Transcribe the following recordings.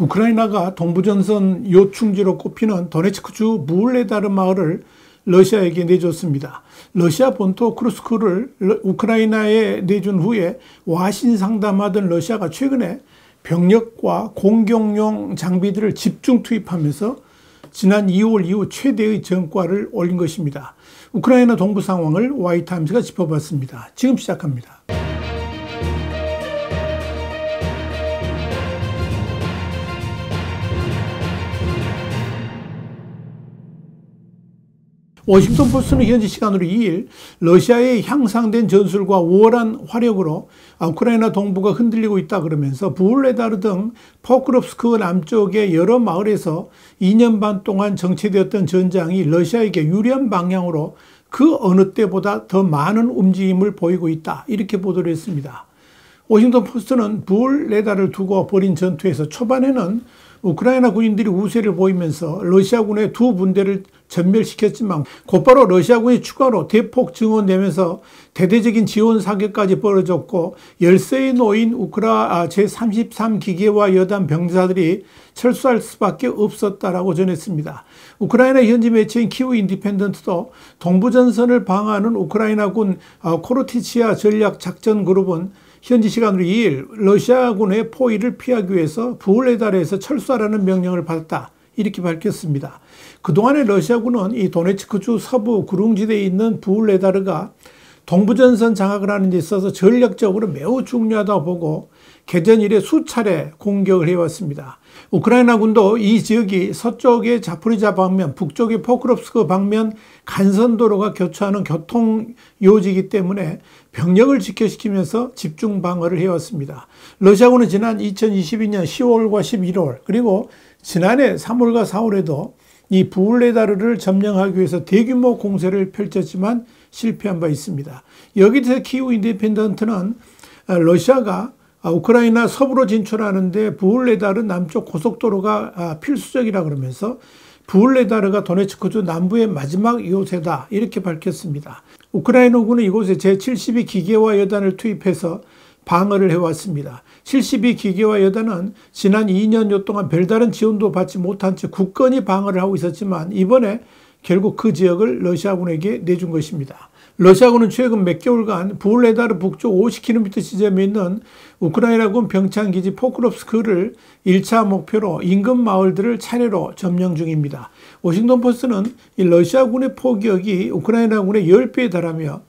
우크라이나가 동부전선 요충지로 꼽히는 도네츠크주 무울레다르 마을을 러시아에게 내줬습니다. 러시아 본토 쿠르스크를 우크라이나에 내준 후에 와신 상담하던 러시아가 최근에 병력과 공격용 장비들을 집중 투입하면서 지난 2월 이후 최대의 전과를 올린 것입니다. 우크라이나 동부 상황을 와이타임스가 짚어봤습니다. 지금 시작합니다. 워싱턴 포스트는 현지 시간으로 2일 러시아의 향상된 전술과 우월한 화력으로 우크라이나 동부가 흔들리고 있다 그러면서 부울레다르 등 포크롭스크 남쪽의 여러 마을에서 2년 반 동안 정체되었던 전장이 러시아에게 유리한 방향으로 그 어느 때보다 더 많은 움직임을 보이고 있다, 이렇게 보도를 했습니다. 워싱턴 포스트는 부울레다르를 두고 벌인 전투에서 초반에는 우크라이나 군인들이 우세를 보이면서 러시아군의 두 군대를 전멸시켰지만 곧바로 러시아군이 추가로 대폭 증원되면서 대대적인 지원 사격까지 벌어졌고 열세에 놓인 제33기계화 여단 병사들이 철수할 수밖에 없었다라고 전했습니다. 우크라이나 현지 매체인 키우 인디펜던트도 동부전선을 방어하는 우크라이나군 코르티치아 전략작전그룹은 현지 시간으로 2일 러시아군의 포위를 피하기 위해서 부울레다르에서 철수하라는 명령을 받았다, 이렇게 밝혔습니다. 그동안에 러시아군은 이 도네츠크주 서부 구릉지대에 있는 부울레다르가 동부전선 장악을 하는 데 있어서 전략적으로 매우 중요하다고 보고 개전 이래 수차례 공격을 해왔습니다. 우크라이나군도 이 지역이 서쪽의 자포리자 방면, 북쪽의 포크롭스크 방면 간선도로가 교차하는 교통요지이기 때문에 병력을 지켜시키면서 집중 방어를 해왔습니다. 러시아군은 지난 2022년 10월과 11월 그리고 지난해 3월과 4월에도 이 부울레다르를 점령하기 위해서 대규모 공세를 펼쳤지만 실패한 바 있습니다. 여기서 키우 인디펜던트는 러시아가 우크라이나 서부로 진출하는데 부울레다르 남쪽 고속도로가 필수적이라 그러면서 부울레다르가 도네츠크주 남부의 마지막 요새다, 이렇게 밝혔습니다. 우크라이나군은 이곳에 제72 기계화 여단을 투입해서 방어를 해왔습니다. 72 기계화 여단은 지난 2년여 동안 별다른 지원도 받지 못한 채 굳건히 방어를 하고 있었지만 이번에 결국 그 지역을 러시아군에게 내준 것입니다. 러시아군은 최근 몇 개월간 부울레다르 북쪽 50km 지점에 있는 우크라이나군 병창기지 포크롭스크를 1차 목표로 인근 마을들을 차례로 점령 중입니다. 워싱턴 포스트는 이 러시아군의 포격이 우크라이나군의 10배에 달하며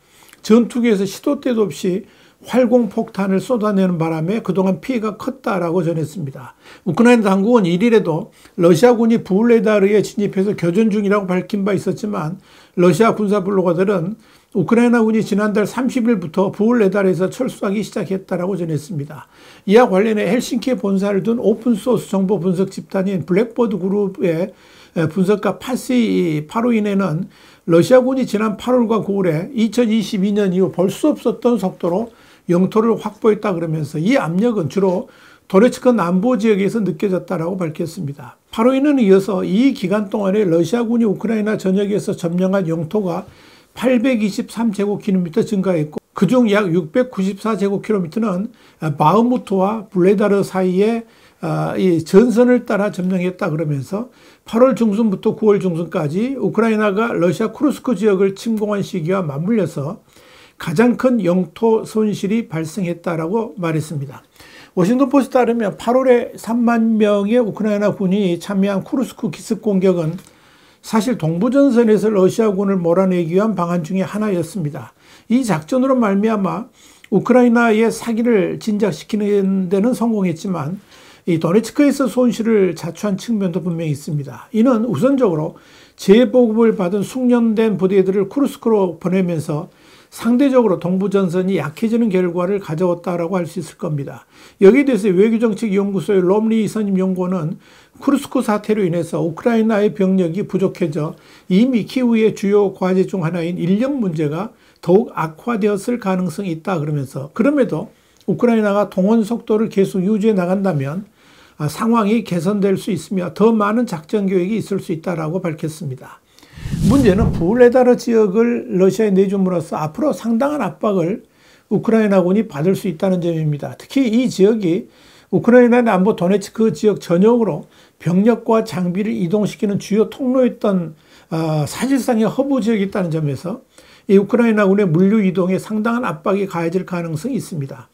전투기에서 시도 때도 없이 활공폭탄을 쏟아내는 바람에 그동안 피해가 컸다라고 전했습니다. 우크라이나 당국은 1일에도 러시아군이 부울레다르에 진입해서 교전 중이라고 밝힌 바 있었지만 러시아 군사 블로거들은 우크라이나군이 지난달 30일부터 부울레다르에서 철수하기 시작했다라고 전했습니다. 이와 관련해 헬싱키에 본사를 둔 오픈소스 정보 분석 집단인 블랙버드 그룹의 분석가 파시 파로인에는 러시아군이 지난 8월과 9월에 2022년 이후 볼 수 없었던 속도로 영토를 확보했다 그러면서 이 압력은 주로 도네츠크 남부 지역에서 느껴졌다라고 밝혔습니다. 파로인은 이어서 이 기간 동안에 러시아군이 우크라이나 전역에서 점령한 영토가 823제곱킬로미터 증가했고 그중 약 694제곱킬로미터는 바흐무트와 블레다르 사이에 이 전선을 따라 점령했다 그러면서 8월 중순부터 9월 중순까지 우크라이나가 러시아 쿠르스크 지역을 침공한 시기와 맞물려서 가장 큰 영토 손실이 발생했다라고 말했습니다. 워싱턴 포스트에 따르면 8월에 3만 명의 우크라이나 군이 참여한 쿠르스크 기습 공격은 사실 동부전선에서 러시아군을 몰아내기 위한 방안 중에 하나였습니다. 이 작전으로 말미암아 우크라이나의 사기를 진작시키는 데는 성공했지만 이 도네츠크에서 손실을 자초한 측면도 분명히 있습니다. 이는 우선적으로 재보급을 받은 숙련된 부대들을 쿠르스크로 보내면서 상대적으로 동부전선이 약해지는 결과를 가져왔다라고 할 수 있을 겁니다. 여기에 대해서 외교정책연구소의 롬리 선임연구원은 쿠르스크 사태로 인해서 우크라이나의 병력이 부족해져 이미 키우의 주요 과제 중 하나인 인력 문제가 더욱 악화되었을 가능성이 있다 그러면서 그럼에도 우크라이나가 동원 속도를 계속 유지해 나간다면 상황이 개선될 수 있으며 더 많은 작전 계획이 있을 수 있다라고 밝혔습니다. 문제는 부울레다르 지역을 러시아에 내줌으로써 앞으로 상당한 압박을 우크라이나군이 받을 수 있다는 점입니다. 특히 이 지역이 우크라이나 남부 도네츠크 지역 전역으로 병력과 장비를 이동시키는 주요 통로였던 사실상의 허브 지역이 있다는 점에서 이 우크라이나군의 물류 이동에 상당한 압박이 가해질 가능성이 있습니다.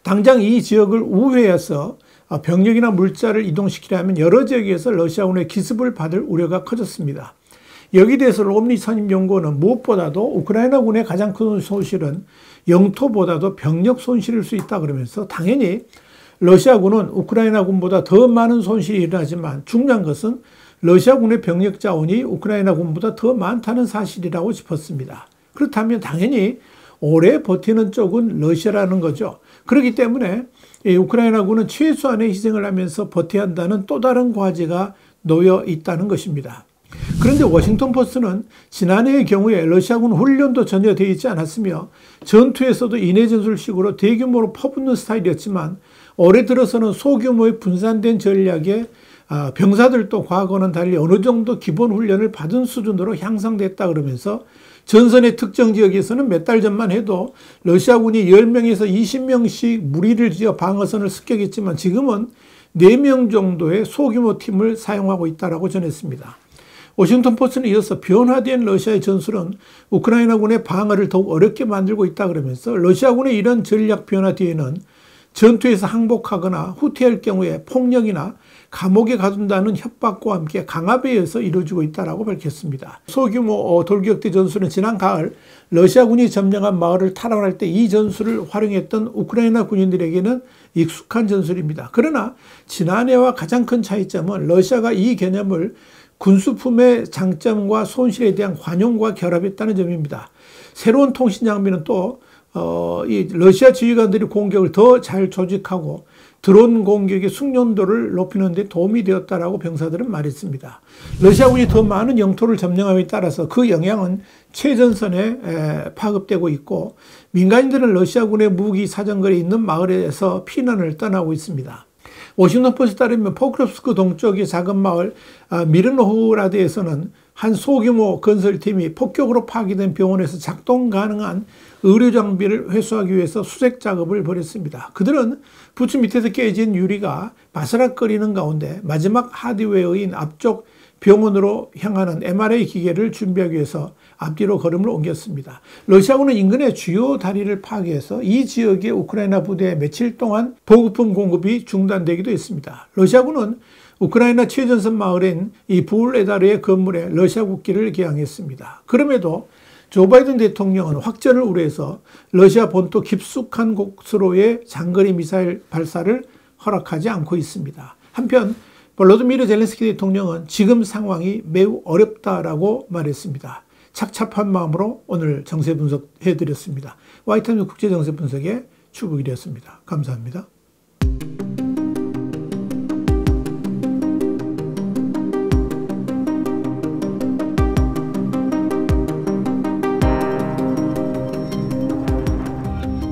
당장 이 지역을 우회해서 병력이나 물자를 이동시키려면 여러 지역에서 러시아군의 기습을 받을 우려가 커졌습니다. 여기에 대해서 롬니 선임연구원은 무엇보다도 우크라이나군의 가장 큰 손실은 영토보다도 병력 손실일 수 있다 그러면서 당연히 러시아군은 우크라이나군보다 더 많은 손실이 일어나지만 중요한 것은 러시아군의 병력 자원이 우크라이나군보다 더 많다는 사실이라고 짚었습니다. 그렇다면 당연히 오래 버티는 쪽은 러시아라는 거죠. 그렇기 때문에 우크라이나군은 최소한의 희생을 하면서 버텨야 한다는 또 다른 과제가 놓여 있다는 것입니다. 그런데 워싱턴 포스트는 지난해의 경우에 러시아군 훈련도 전혀 되어 있지 않았으며 전투에서도 인해 전술식으로 대규모로 퍼붓는 스타일이었지만 올해 들어서는 소규모의 분산된 전략에 병사들도 과거와는 달리 어느 정도 기본 훈련을 받은 수준으로 향상됐다 그러면서 전선의 특정 지역에서는 몇 달 전만 해도 러시아군이 10명에서 20명씩 무리를 지어 방어선을 습격했지만 지금은 4명 정도의 소규모 팀을 사용하고 있다고 전했습니다. 워싱턴 포스트는 이어서 변화된 러시아의 전술은 우크라이나군의 방어를 더욱 어렵게 만들고 있다 그러면서 러시아군의 이런 전략 변화 뒤에는 전투에서 항복하거나 후퇴할 경우에 폭력이나 감옥에 가둔다는 협박과 함께 강압에 의해서 이루어지고 있다고 밝혔습니다. 소규모 돌격대 전술은 지난 가을 러시아군이 점령한 마을을 탈환할 때 이 전술을 활용했던 우크라이나 군인들에게는 익숙한 전술입니다. 그러나 지난해와 가장 큰 차이점은 러시아가 이 개념을 군수품의 장점과 손실에 대한 관용과 결합했다는 점입니다. 새로운 통신 장비는 또 이 러시아 지휘관들이 공격을 더 잘 조직하고 드론 공격의 숙련도를 높이는 데 도움이 되었다라고 병사들은 말했습니다. 러시아군이 더 많은 영토를 점령함에 따라서 그 영향은 최전선에 파급되고 있고 민간인들은 러시아군의 무기 사정거리에 있는 마을에서 피난을 떠나고 있습니다. 워싱턴 포스트에 따르면 포크롭스크 동쪽의 작은 마을 미르노후라드에서는 한 소규모 건설팀이 폭격으로 파괴된 병원에서 작동 가능한 의료 장비를 회수하기 위해서 수색 작업을 벌였습니다. 그들은 부츠 밑에서 깨진 유리가 바스락거리는 가운데 마지막 하드웨어인 앞쪽 병원으로 향하는 MRI 기계를 준비하기 위해서 앞뒤로 걸음을 옮겼습니다. 러시아군은 인근의 주요 다리를 파괴해서 이 지역의 우크라이나 부대에 며칠 동안 보급품 공급이 중단되기도 했습니다. 러시아군은 우크라이나 최전선 마을인 이 부울레다르의 건물에 러시아 국기를 개양했습니다. 그럼에도 조 바이든 대통령은 확전을 우려해서 러시아 본토 깊숙한 곳으로의 장거리 미사일 발사를 허락하지 않고 있습니다. 한편 볼로디미르 젤렌스키 대통령은 지금 상황이 매우 어렵다라고 말했습니다. 착잡한 마음으로 오늘 정세 분석해드렸습니다. 와이타임즈 국제정세 분석의 추부일이었습니다. 감사합니다.